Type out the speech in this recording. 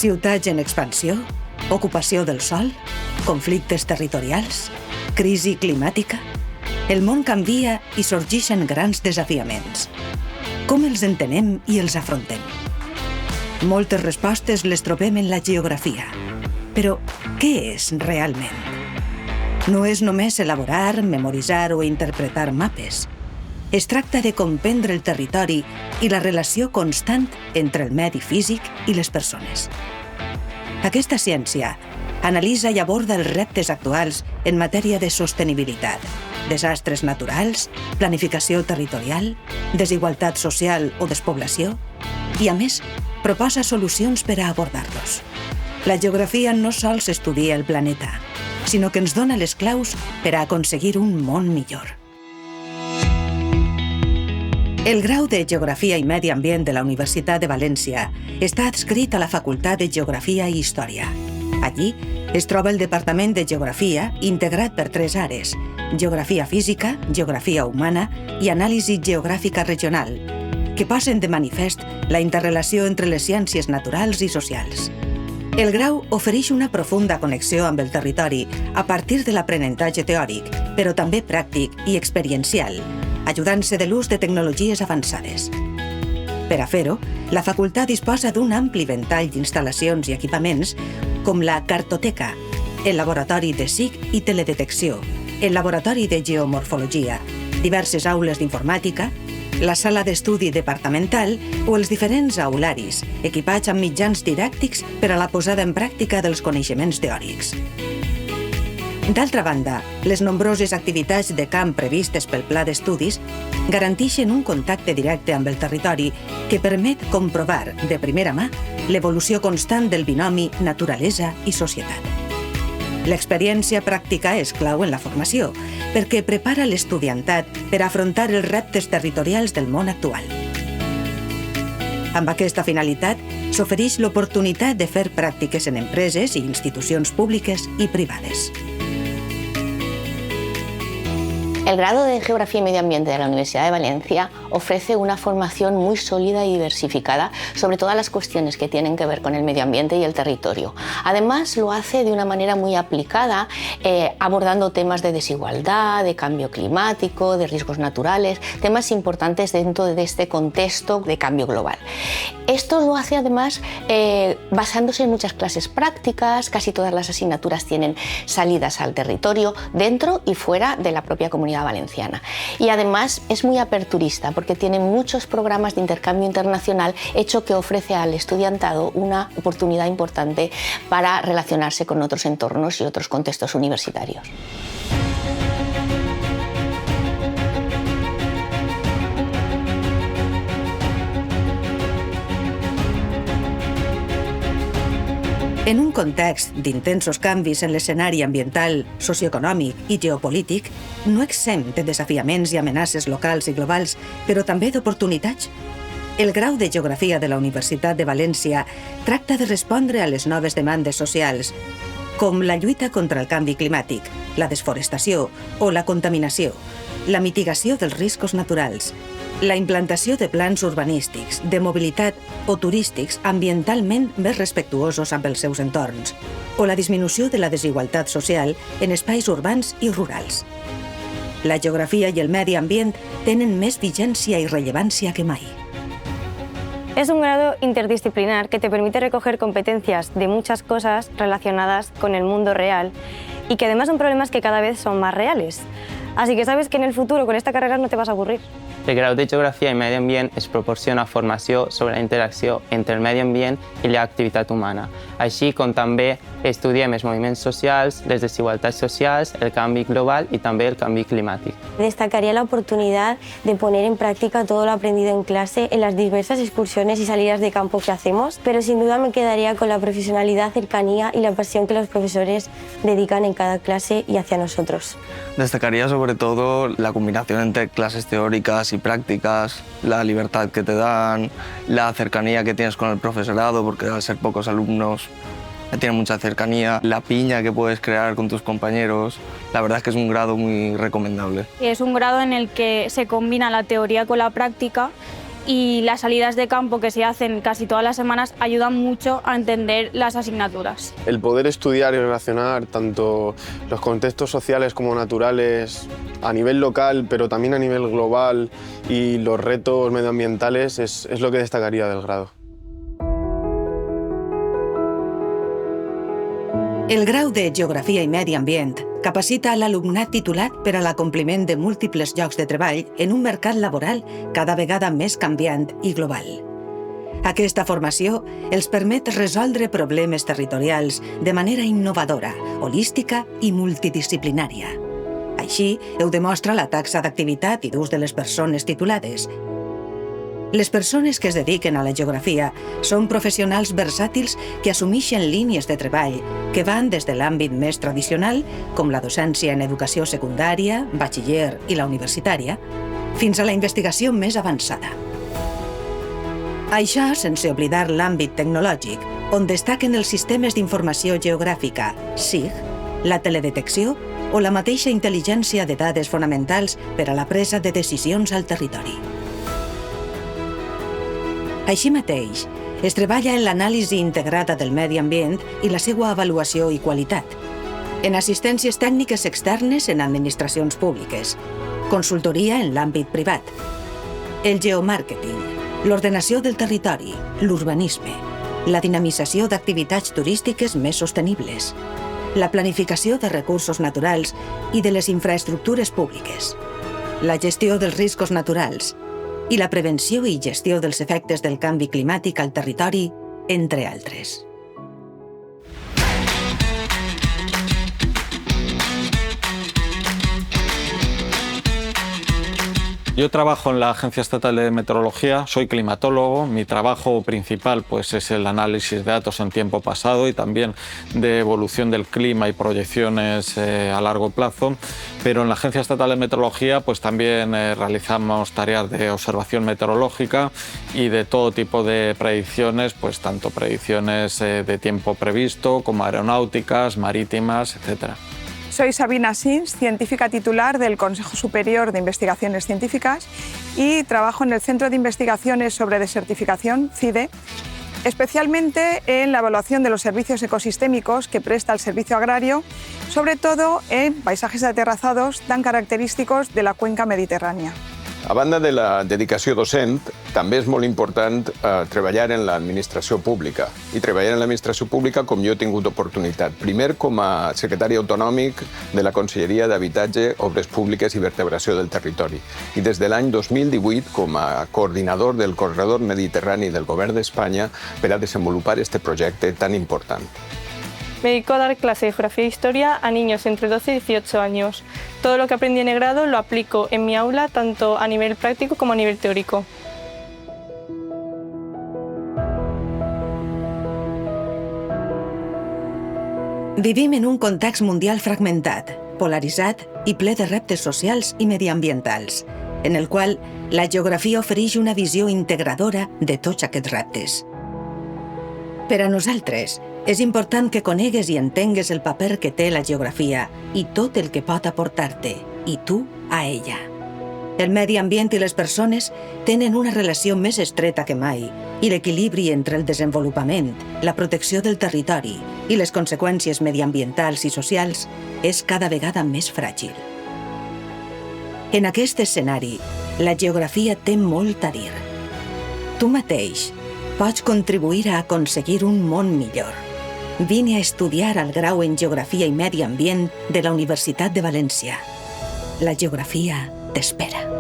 Ciutats en expansió, ocupació del sòl, conflictes territorials, crisi climàtica. El món canvia i sorgeixen grans desafiaments. Com els entenem i els afrontem? Moltes respostes les trobem en la geografia. Però què és realment? No és només elaborar, memoritzar o interpretar mapes. Es tracta de comprendre el territori i la relació constant entre el medi físic i les persones. Aquesta ciència analitza i aborda els reptes actuals en matèria de sostenibilitat, desastres naturals, planificació territorial, desigualtat social o despoblació, i a més, proposa solucions per a abordar-los. La geografia no sols estudia el planeta, sinó que ens dona les claus per a aconseguir un món millor. El grau de Geografia i Medi Ambient de la Universitat de València està adscrit a la Facultat de Geografia i Història. Allí es troba el Departament de Geografia, integrat per 3 àrees: Geografia Física, Geografia Humana i Anàlisi Geogràfica Regional, que posen de manifest la interrelació entre les ciències naturals i socials. El grau ofereix una profunda connexió amb el territori a partir de l'aprenentatge teòric, però també pràctic i experiencial, ajudant-se de l'ús de tecnologies avançades. Per a fer-ho, la facultat disposa d'un ampli ventall d'instal·lacions i equipaments com la cartoteca, el laboratori de SIC i teledetecció, el laboratori de geomorfologia, diverses aules d'informàtica, la sala d'estudi departamental o els diferents aularis, equipats amb mitjans didàctics per a la posada en pràctica dels coneixements teòrics. D'altra banda, les nombroses activitats de camp previstes pel pla d'estudis garanteixen un contacte directe amb el territori que permet comprovar de primera mà l'evolució constant del binomi naturalesa i societat. L'experiència pràctica és clau en la formació, perquè prepara l'estudiantat per afrontar els reptes territorials del món actual. Amb aquesta finalitat, s'ofereix l'oportunitat de fer pràctiques en empreses i institucions públiques i privades. El grado de Geografía y Medio Ambiente de la Universidad de Valencia ofrece una formación muy sólida y diversificada sobre todas las cuestiones que tienen que ver con el medio ambiente y el territorio. Además, lo hace de una manera muy aplicada, abordando temas de desigualdad, de cambio climático, de riesgos naturales, temas importantes dentro de este contexto de cambio global. Esto lo hace además basándose en muchas clases prácticas. Casi todas las asignaturas tienen salidas al territorio dentro y fuera de la propia comunidad valenciana. Y además es muy aperturista porque tiene muchos programas de intercambio internacional, hecho que ofrece al estudiantado una oportunidad importante para relacionarse con otros entornos y otros contextos universitarios. En un context d'intensos canvis en l'escenari ambiental, socioeconòmic i geopolític, no exempt de desafiaments i amenaces locals i globals, però també d'oportunitats. El grau de Geografia de la Universitat de València tracta de respondre a les noves demandes socials, com la lluita contra el canvi climàtic, la desforestació o la contaminació, la mitigació dels riscos naturals, la implantació de plans urbanístics, de mobilitat o turístics ambientalment més respectuosos amb els seus entorns, o la disminució de la desigualtat social en espais urbans i rurals. La geografia i el medi ambient tenen més vigència i rellevància que mai. Es un grado interdisciplinar que te permite recoger competencias de muchas cosas relacionadas con el mundo real y que además son problemas que cada vez son más reales. Así que sabes que en el futuro con esta carrera no te vas a avorrir. El grau de Geografia i Medi Ambient es proporciona formació sobre la interacció entre el medi ambient i l'activitat humana, així com també estudiem els moviments socials, les desigualtats socials, el canvi global y també el canvi climàtic. Destacaría la oportunidad de poner en práctica todo lo aprendido en clase en las diversas excursiones y salidas de campo que hacemos, pero sin duda me quedaría con la profesionalidad, cercanía y la pasión que los profesores dedican en cada clase y hacia nosotros. Destacaría sobre todo la combinación entre clases teóricas y prácticas, la libertad que te dan, la cercanía que tienes con el profesorado, porque al ser pocos alumnos tiene mucha cercanía, la piña que puedes crear con tus compañeros. La verdad es que es un grado muy recomendable. Es un grado en el que se combina la teoría con la práctica y las salidas de campo que se hacen casi todas las semanas ayudan mucho a entender las asignaturas. El poder estudiar y relacionar tanto los contextos sociales como naturales a nivel local, pero también a nivel global, y los retos medioambientales es lo que destacaría del grado. El grau de Geografia i Medi Ambient capacita a l'alumnat titulat per a l'acompliment de múltiples llocs de treball en un mercat laboral cada vegada més canviant i global. Aquesta formació els permet resoldre problemes territorials de manera innovadora, holística i multidisciplinària. Així, ho demostra la taxa d'activitat i d'ús de les persones titulades. Les persones que es dediquen a la geografia són professionals versàtils que assumeixen línies de treball que van des de l'àmbit més tradicional, com la docència en educació secundària, batxiller i la universitària, fins a la investigació més avançada. Això sense oblidar l'àmbit tecnològic, on destaquen els sistemes d'informació geogràfica, SIG, la teledetecció o la mateixa intel·ligència de dades fonamentals per a la presa de decisions al territori. Així mateix, es treballa en l'anàlisi integrada del medi ambient i la seva avaluació i qualitat, en assistències tècniques externes en administracions públiques, consultoria en l'àmbit privat, el geomàrqueting, l'ordenació del territori, l'urbanisme, la dinamització d'activitats turístiques més sostenibles, la planificació de recursos naturals i de les infraestructures públiques, la gestió dels riscos naturals, i la prevenció i gestió dels efectes del canvi climàtic al territori, entre altres. Yo trabajo en la Agencia Estatal de Meteorología, soy climatólogo. Mi trabajo principal pues, es el análisis de datos en tiempo pasado y también de evolución del clima y proyecciones a largo plazo. Pero en la Agencia Estatal de Meteorología pues, también realizamos tareas de observación meteorológica y de todo tipo de predicciones, pues, tanto predicciones de tiempo previsto como aeronáuticas, marítimas, etc. Soy Sabina Sins, científica titular del Consejo Superior de Investigaciones Científicas y trabajo en el Centro de Investigaciones sobre Desertificación, CIDE, especialmente en la evaluación de los servicios ecosistémicos que presta el servicio agrario, sobre todo en paisajes aterrazados tan característicos de la cuenca mediterrània. A banda de la dedicació docent, també és molt important treballar en l'administració pública. I treballar en l'administració pública com jo he tingut oportunitat. Primer com a secretari autonòmic de la Conselleria d'Habitatge, Obres Públiques i Vertebració del Territori. I des de l'any 2018 com a coordinador del Corredor Mediterrani del Govern d'Espanya per a desenvolupar este projecte tan important. Me dedico a dar clase de geografía e historia a niños entre 12 y 18 años. Todo lo que aprendí en el grado lo aplico en mi aula tanto a nivel práctico como a nivel teórico. Vivim en un context mundial fragmentat, polaritzat i ple de reptes socials i mediambientals, en el qual la geografia ofereix una visió integradora de tots aquests reptes. Per a nosaltres, és important que conegues i entengues el paper que té la geografia i tot el que pot aportar-te, i tu a ella. El medi ambient i les persones tenen una relació més estreta que mai i l'equilibri entre el desenvolupament, la protecció del territori i les conseqüències mediambientals i socials és cada vegada més fràgil. En aquest escenari, la geografia té molt a dir. Tu mateix pots contribuir a aconseguir un món millor. Vine a estudiar el grau en Geografia i Medi Ambient de la Universitat de València. La geografia t'espera.